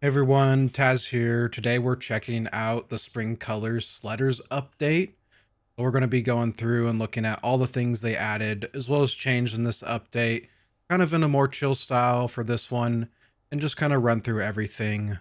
Hey everyone, Taz here. Today we're checking out the Spring Colors Sledders update. We're going to be going through and looking at all the things they added as well as changed in this update, kind of in a more chill style for this one, and just kind of run through everything.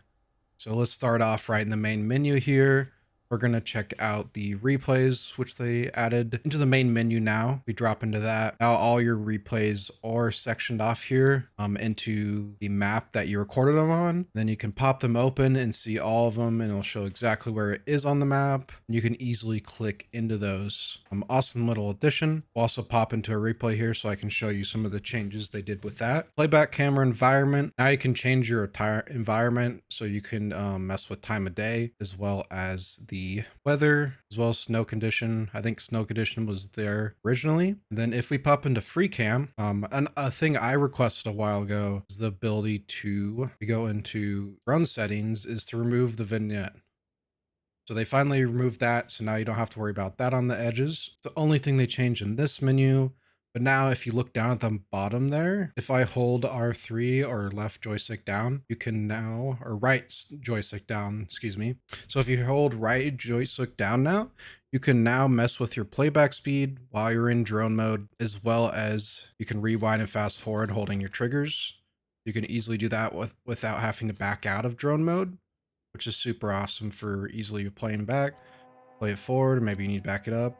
So let's start off right in the main menu here. We're going to check out the replays, which they added into the main menu now. We drop into that. Now all your replays are sectioned off here into the map that you recorded them on. Then you can pop them open and see all of them, and it'll show exactly where it is on the map. You can easily click into those. Awesome little addition. We'll also pop into a replay here so I can show you some of the changes they did with that. Playback camera environment. Now you can change your entire environment so you can mess with time of day as well as the weather, as well as snow condition. I think snow condition was there originally. And then if we pop into free cam, a thing I requested a while ago is the ability to go into drone settings is to remove the vignette. So they finally removed that, so now you don't have to worry about that on the edges. It's the only thing they changed in this menu. But now if you look down at the bottom there, if I hold R3 or left joystick down, you can now, or right joystick down, excuse me. So if you hold right joystick down now, you can now mess with your playback speed while you're in drone mode, as well as you can rewind and fast forward holding your triggers. You can easily do that without having to back out of drone mode, which is super awesome for easily playing back, play it forward, maybe you need to back it up,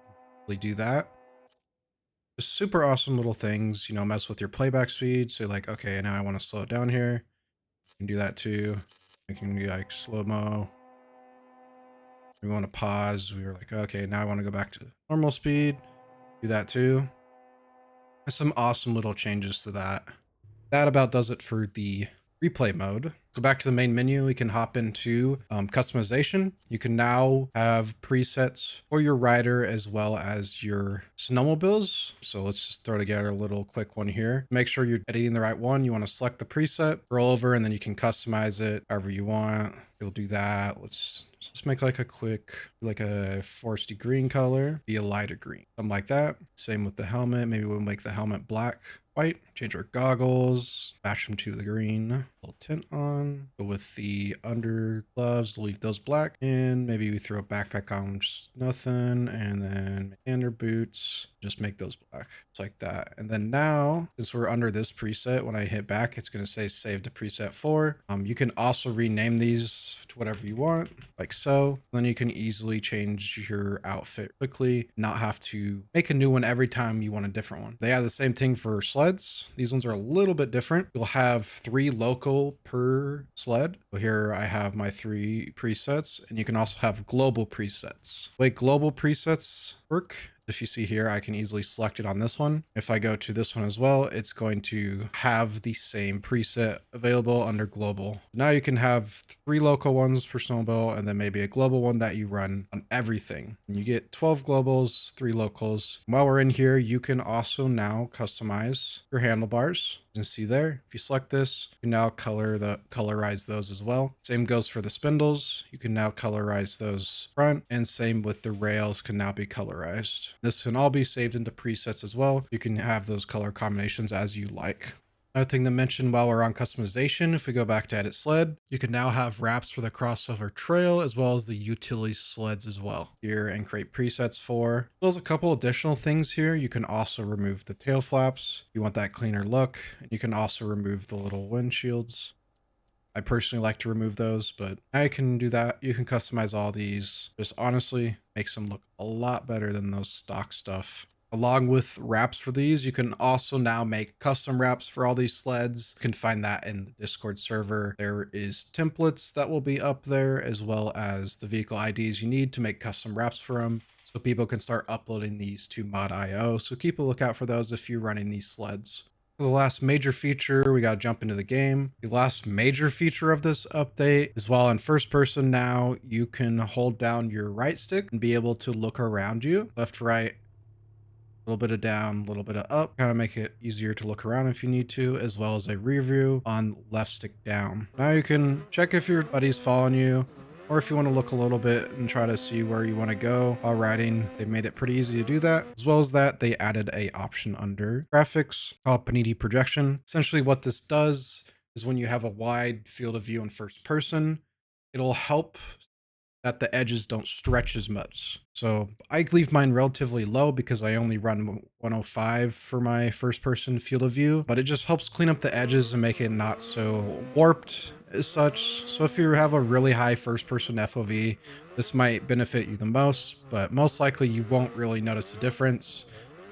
really do that. Just super awesome little things, you know, mess with your playback speed. So like, okay, now I want to slow it down here. You can do that too. You can do like slow-mo. We want to pause. We were like, okay, now I want to go back to normal speed. Do that too. There's some awesome little changes to that. That about does it for the replay mode. So back to the main menu, we can hop into customization. You can now have presets for your rider as well as your snowmobiles. So let's just throw together a little quick one here. Make sure you're editing the right one. You want to select the preset, roll over, and then you can customize it however you want. You'll do that. Let's make like a quick, like a foresty green color, be a lighter green, something like that. Same with the helmet. Maybe we'll make the helmet black, white, change our goggles, match them to the green, little tint on, go with the under gloves, leave those black, and maybe we throw a backpack on, just nothing, and then under boots, just make those black, just like that. And then now, since we're under this preset, when I hit back, it's going to say save to preset 4. You can also rename these to whatever you want, like so. Then you can easily change your outfit quickly, not have to make a new one every time you want a different one. They have the same thing for sleds. These ones are a little bit different. You'll have 3 local per sled. So here I have my 3 presets, and you can also have global presets. The way global presets work, if you see here, I can easily select it on this one. If I go to this one as well, it's going to have the same preset available under global. Now you can have 3 local ones per snowmobile and then maybe a global one that you run on everything. And you get 12 globals, 3 locals. While we're in here, you can also now customize your handlebars. You can see there, if you select this, you can now colorize those as well. Same goes for the spindles. You can now colorize those front, and same with the rails can now be colorized. This can all be saved into presets as well. You can have those color combinations as you like. Another thing to mention while we're on customization, if we go back to edit sled, you can now have wraps for the crossover trail as well as the utility sleds as well here, and create presets for. There's a couple additional things here. You can also remove the tail flaps. You want that cleaner look, and you can also remove the little windshields. I personally like to remove those, but now you can do that. You can customize all these. Just honestly makes them look a lot better than those stock stuff. Along with wraps for these, you can also now make custom wraps for all these sleds. You can find that in the Discord server. There is templates that will be up there, as well as the vehicle IDs you need to make custom wraps for them, so people can start uploading these to mod.io. So keep a lookout for those if you're running these sleds. For the last major feature, we got to jump into the game. The last major feature of this update is while in first person now, you can hold down your right stick and be able to look around you, left, right, a little bit of down, a little bit of up, kind of make it easier to look around if you need to, as well as a rear view on left stick down. Now you can check if your buddy's following you, or if you want to look a little bit and try to see where you want to go while riding. They made it pretty easy to do that. As well as that, they added a option under graphics called Panini projection. Essentially what this does is when you have a wide field of view in first person, it'll help that the edges don't stretch as much. So I leave mine relatively low because I only run 105 for my first person field of view, but it just helps clean up the edges and make it not so warped as such. So if you have a really high first person FOV, this might benefit you the most, but most likely you won't really notice a difference.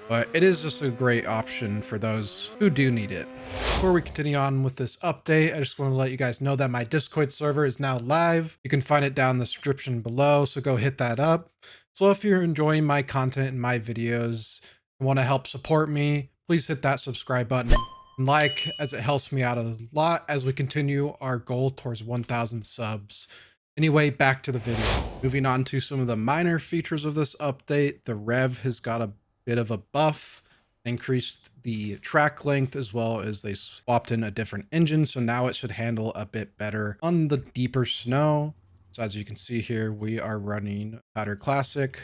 But it is just a great option for those who do need it. Before we continue on with this update, I just want to let you guys know that my Discord server is now live. You can find it down in the description below, so go hit that up. So if you're enjoying my content and my videos and want to help support me, please hit that subscribe button and like, as it helps me out a lot as we continue our goal towards 1,000 subs. Anyway, back to the video. Moving on to some of the minor features of this update, the rev has got a bit of a buff, increased the track length, as well as they swapped in a different engine, so now it should handle a bit better on the deeper snow. So as you can see here, we are running Powder Classic,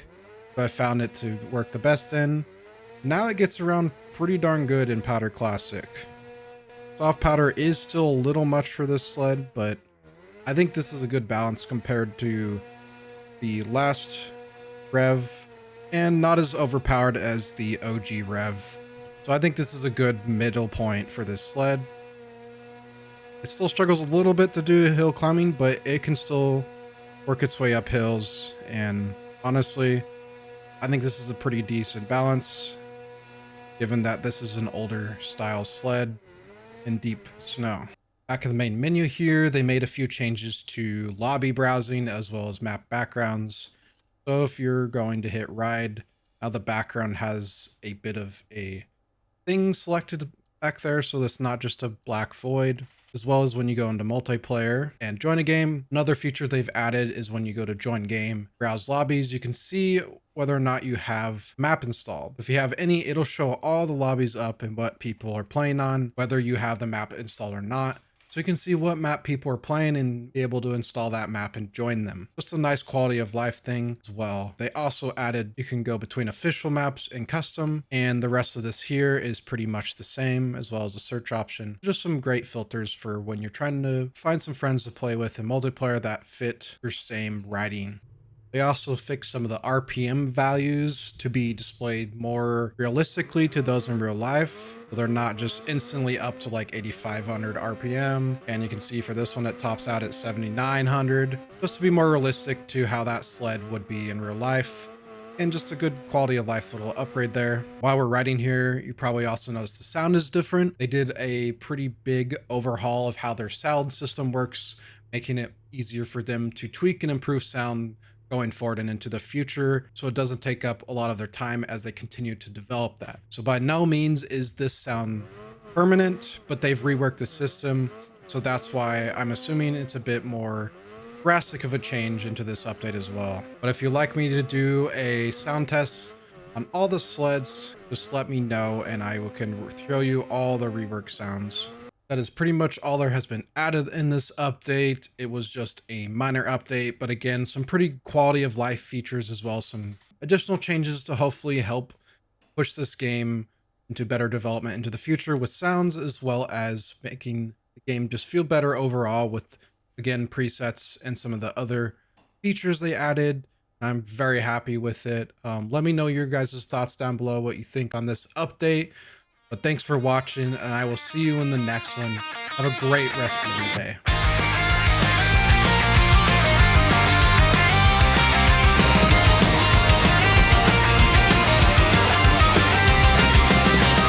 so I found it to work the best in. Now it gets around pretty darn good in Powder Classic. Soft powder is still a little much for this sled, but I think this is a good balance compared to the last rev, and not as overpowered as the OG rev. So I think this is a good middle point for this sled. It still struggles a little bit to do hill climbing, but it can still work its way up hills. And honestly, I think this is a pretty decent balance, given that this is an older style sled in deep snow. Back in the main menu here, they made a few changes to lobby browsing as well as map backgrounds. So if you're going to hit ride, now the background has a bit of a thing selected back there, so it's not just a black void. As well as when you go into multiplayer and join a game, another feature they've added is when you go to join game, browse lobbies, you can see whether or not you have map installed. If you have any, it'll show all the lobbies up and what people are playing on, whether you have the map installed or not. So you can see what map people are playing and be able to install that map and join them. Just a nice quality of life thing as well. They also added, you can go between official maps and custom, and the rest of this here is pretty much the same, as well as a search option. Just some great filters for when you're trying to find some friends to play with in multiplayer that fit your same riding. They also fixed some of the RPM values to be displayed more realistically to those in real life. So they're not just instantly up to like 8,500 RPM. And you can see for this one, it tops out at 7,900, just to be more realistic to how that sled would be in real life. And just a good quality of life little upgrade there. While we're riding here, you probably also notice the sound is different. They did a pretty big overhaul of how their sound system works, making it easier for them to tweak and improve sound going forward and into the future, so it doesn't take up a lot of their time as they continue to develop that. So by no means is this sound permanent, but they've reworked the system, so that's why I'm assuming it's a bit more drastic of a change into this update as well. But if you'd like me to do a sound test on all the sleds, just let me know and I can show you all the rework sounds. That is pretty much all there has been added in this update. It was just a minor update, but again, some pretty quality of life features as well. Some additional changes to hopefully help push this game into better development into the future with sounds, as well as making the game just feel better overall with, again, presets and some of the other features they added. I'm very happy with it. Let me know your guys' thoughts down below, what you think on this update. But thanks for watching, and I will see you in the next one. Have a great rest of your day.